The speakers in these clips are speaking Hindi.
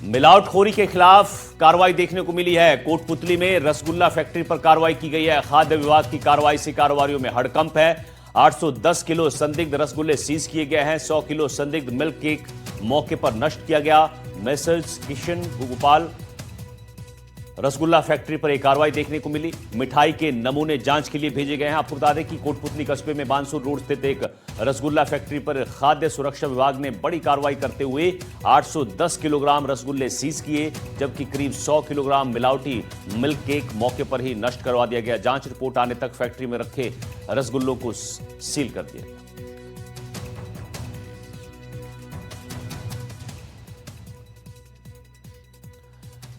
मिलावटखोरी के खिलाफ कार्रवाई देखने को मिली है। कोटपुतली में रसगुल्ला फैक्ट्री पर कार्रवाई की गई है। खाद्य विभाग की कार्रवाई से कारोबारियों में हड़कंप है। 810 किलो संदिग्ध रसगुल्ले सीज किए गए हैं। 100 किलो संदिग्ध मिल्क केक मौके पर नष्ट किया गया। मैसर्स किशन गोपाल रसगुल्ला फैक्ट्री पर एक कार्रवाई देखने को मिली। मिठाई के नमूने जांच के लिए भेजे गए हैं। आपको बता दें कि कोटपुतली कस्बे में बानसूर रोड स्थित एक रसगुल्ला फैक्ट्री पर खाद्य सुरक्षा विभाग ने बड़ी कार्रवाई करते हुए 810 किलोग्राम रसगुल्ले सीज किए, जबकि करीब 100 किलोग्राम मिलावटी मिल्क केक मौके पर ही नष्ट करवा दिया गया। जांच रिपोर्ट आने तक फैक्ट्री में रखे रसगुल्लों को सील कर दिया गया।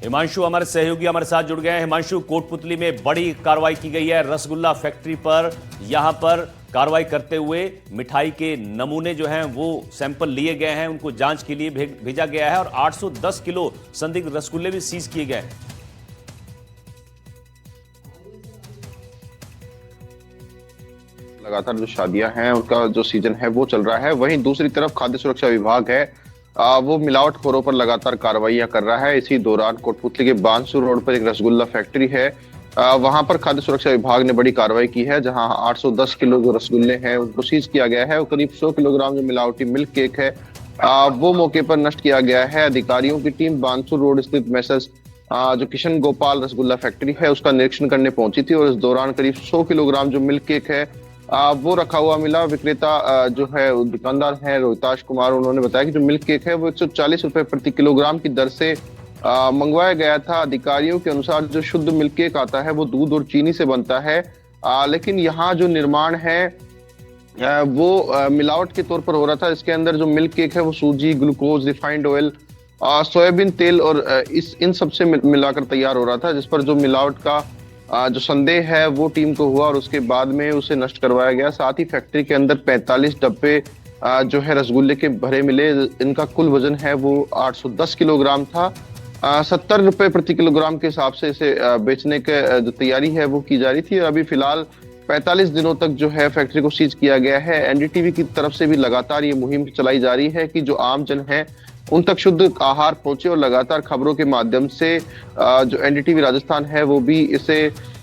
हिमांशु हमारे सहयोगी हमारे साथ जुड़ गए हैं। हिमांशु, कोटपुतली में बड़ी कार्रवाई की गई है रसगुल्ला फैक्ट्री पर। यहां पर कार्रवाई करते हुए मिठाई के नमूने जो हैं वो सैंपल लिए गए हैं, उनको जांच के लिए भेजा गया है और 810 किलो संदिग्ध रसगुल्ले भी सीज किए गए। लगातार जो शादियां हैं उनका जो सीजन है वो चल रहा है। वहीं दूसरी तरफ खाद्य सुरक्षा विभाग है वो मिलावटखोरों पर लगातार कार्रवाइयां कर रहा है। इसी दौरान कोटपुतली के बानसूर रोड पर एक रसगुल्ला फैक्ट्री है, वहां पर खाद्य सुरक्षा विभाग ने बड़ी कार्रवाई की है, जहां 810 किलो जो रसगुल्ले हैं उनको सीज किया गया है और करीब 100 किलोग्राम जो मिलावटी मिल्क केक है वो मौके पर नष्ट किया गया है। अधिकारियों की टीम बानसूर रोड स्थित मैसर्स जो किशन गोपाल रसगुल्ला फैक्ट्री है उसका निरीक्षण करने पहुंची थी और इस दौरान करीब 100 किलोग्राम जो मिल्क केक है वो रखा हुआ मिला। विक्रेता जो है दुकानदार है रोहिताश कुमार, उन्होंने बताया कि जो मिल्क केक है वो 140 रुपए प्रति किलोग्राम की दर से मंगवाया गया था। अधिकारियों के अनुसार जो शुद्ध मिल्क केक आता है वो दूध और चीनी से बनता है, लेकिन यहाँ जो निर्माण है वो मिलावट के तौर पर हो रहा था। इसके अंदर जो मिल्क केक है वो सूजी, ग्लूकोज, रिफाइंड ऑयल, सोयाबीन तेल और इन सब से मिलाकर तैयार हो रहा था, जिस पर जो मिलावट का जो संदेह है वो टीम को हुआ और उसके बाद में उसे नष्ट करवाया गया। साथ ही फैक्ट्री के अंदर 45 डब्बे जो है रसगुल्ले के भरे मिले। इनका कुल वजन है वो 810 किलोग्राम था। 70 रुपए प्रति किलोग्राम के हिसाब से इसे बेचने की जो तैयारी है वो की जा रही थी और अभी फिलहाल 45 दिनों तक जो है फैक्ट्री को सीज किया गया है। एनडीटीवी की तरफ से भी लगातार ये मुहिम चलाई जा रही है कि जो आम जन है उन तक शुद्ध आहार पहुंचे और लगातार खबरों के माध्यम से जो एनडीटीवी राजस्थान है वो भी इसे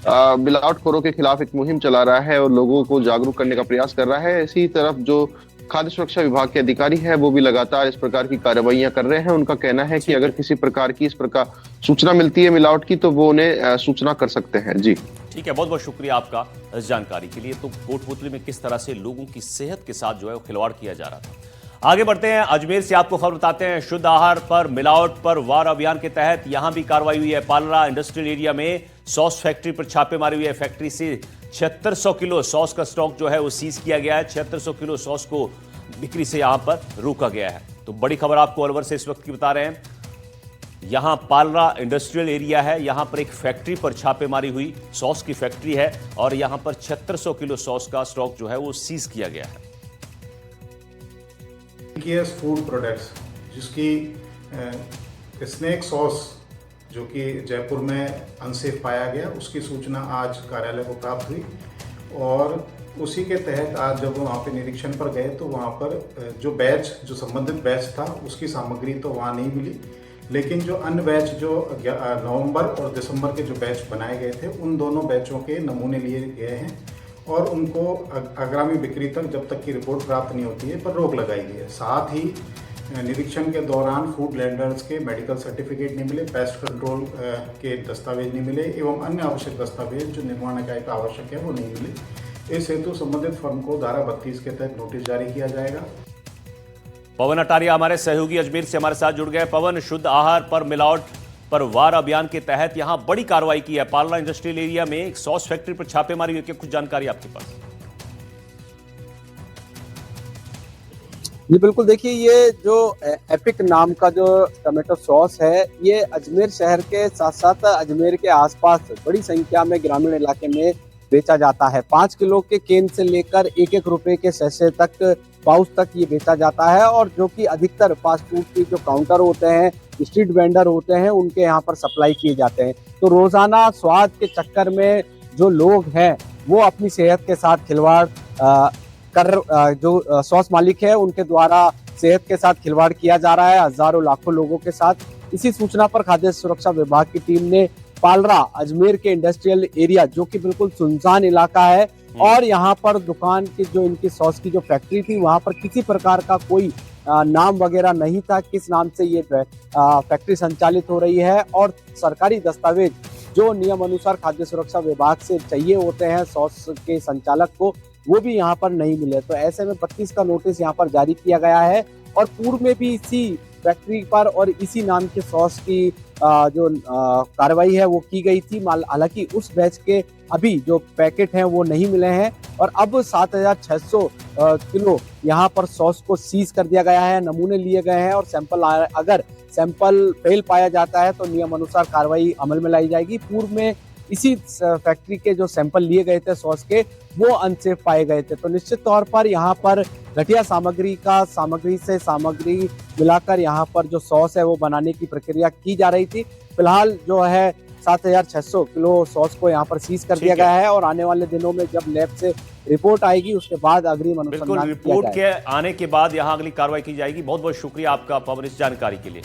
मिलावटखोरों के खिलाफ एक मुहिम चला रहा है और लोगों को जागरूक करने का प्रयास कर रहा है। इसी तरफ जो खाद्य सुरक्षा विभाग के अधिकारी है वो भी लगातार इस प्रकार की कार्रवाइयां कर रहे हैं। उनका कहना है कि अगर किसी प्रकार की इस प्रकार सूचना मिलती है मिलावट की तो वो उन्हें सूचना कर सकते हैं। जी ठीक है, बहुत बहुत शुक्रिया आपका इस जानकारी के लिए। तो कोटपुतली में किस तरह से लोगों की सेहत के साथ जो है खिलवाड़ किया जा रहा था। आगे बढ़ते हैं, अजमेर से आपको खबर बताते हैं। शुद्ध आहार पर मिलावट पर वार अभियान के तहत यहां भी कार्रवाई हुई है। पालरा इंडस्ट्रियल एरिया में सॉस फैक्ट्री पर छापेमारी हुई है। फैक्ट्री से 7600 किलो सॉस का स्टॉक जो है वो सीज किया गया है। 7600 किलो सॉस को बिक्री से यहां पर रोका गया है। तो बड़ी खबर आपको अलवर से इस वक्त की बता रहे हैं। यहां पालरा इंडस्ट्रियल एरिया है, यहां पर एक फैक्ट्री पर छापेमारी हुई, सॉस की फैक्ट्री है और यहां पर 7600 किलो सॉस का स्टॉक जो है वो सीज किया गया है। फूड प्रोडक्ट्स जिसकी स्नैक सॉस जो कि जयपुर में अनसेफ पाया गया, उसकी सूचना आज कार्यालय को प्राप्त हुई और उसी के तहत आज जब वहाँ पे निरीक्षण पर गए तो वहाँ पर जो संबंधित बैच था उसकी सामग्री तो वहाँ नहीं मिली, लेकिन जो अन्य बैच जो नवंबर और दिसंबर के जो बैच बनाए गए थे उन दोनों बैचों के नमूने लिए गए हैं और उनको आगामी बिक्री तक जब तक की रिपोर्ट प्राप्त नहीं होती है पर रोक लगाई गई है। साथ ही निरीक्षण के दौरान फूड लैंडर्स के मेडिकल सर्टिफिकेट नहीं मिले, पेस्ट कंट्रोल के दस्तावेज नहीं मिले एवं अन्य आवश्यक दस्तावेज जो निर्माण इकाई का आवश्यक है वो नहीं मिले। इस हेतु संबंधित फर्म को धारा 32 के तहत नोटिस जारी किया जाएगा। पवन अटारिया हमारे सहयोगी अजमेर से हमारे साथ जुड़ गए। पवन, शुद्ध आहार पर मिलावट पर वार अभियान के तहत यहां बड़ी कार्रवाई की है। पालरा इंडस्ट्रियल एरिया में एक सॉस फैक्ट्री पर छापेमारी हुई है, कुछ जानकारी आपके पास? जी बिल्कुल, देखिए ये जो एपिक नाम का जो टमाटो सॉस है ये अजमेर शहर के साथ साथ अजमेर के आसपास बड़ी संख्या में ग्रामीण इलाके में बेचा जाता है। 5 किलो के केन से लेकर 1-1 रुपए के सैशे तक, पाउच तक ये बेचा जाता है और जो कि अधिकतर फास्ट फूड के जो काउंटर होते हैं, स्ट्रीट वेंडर होते हैं, उनके यहाँ पर सप्लाई किए जाते हैं। तो रोजाना स्वाद के चक्कर में जो लोग हैं वो अपनी सेहत के साथ खिलवाड़ जो सॉस मालिक है उनके द्वारा सेहत के साथ खिलवाड़ किया जा रहा है। हजारों लाखों लोगों के साथ इसी सूचना पर खाद्य सुरक्षा विभाग की टीम ने पालरा अजमेर के इंडस्ट्रियल एरिया, जो कि बिल्कुल सुनसान इलाका है, और यहाँ पर दुकान की जो इनकी सॉस की जो फैक्ट्री थी, वहां पर किसी प्रकार का कोई नाम वगैरह नहीं था किस नाम से ये फैक्ट्री संचालित हो रही है, और सरकारी दस्तावेज जो नियम अनुसार खाद्य सुरक्षा विभाग से चाहिए होते हैं सॉस के संचालक को, वो भी यहाँ पर नहीं मिले। तो ऐसे में 32 का नोटिस यहाँ पर जारी किया गया है, और पूर्व में भी इसी फैक्ट्री पर और इसी नाम के सॉस की जो कार्रवाई है वो की गई थी। हालांकि उस बैच के अभी जो पैकेट हैं वो नहीं मिले हैं, और अब 7,600 किलो यहाँ पर सॉस को सीज कर दिया गया है, नमूने लिए गए हैं, और अगर सैंपल फेल पाया जाता है तो नियम अनुसार कार्रवाई अमल में लाई जाएगी। पूर्व में इसी फैक्ट्री के जो सैंपल लिए गए थे सॉस के, वो अनसेफ पाए गए थे। तो निश्चित तौर पर यहाँ पर घटिया सामग्री से सामग्री मिलाकर यहाँ पर जो सॉस है वो बनाने की प्रक्रिया की जा रही थी। फिलहाल जो है 7,600 किलो सॉस को यहाँ पर सीज कर दिया गया है, और आने वाले दिनों में जब लैब से रिपोर्ट आएगी उसके बाद अग्रिम अनुसंधान रिपोर्ट के आने के बाद यहाँ अगली कार्रवाई की जाएगी। बहुत बहुत शुक्रिया आपका पवन इस जानकारी के लिए।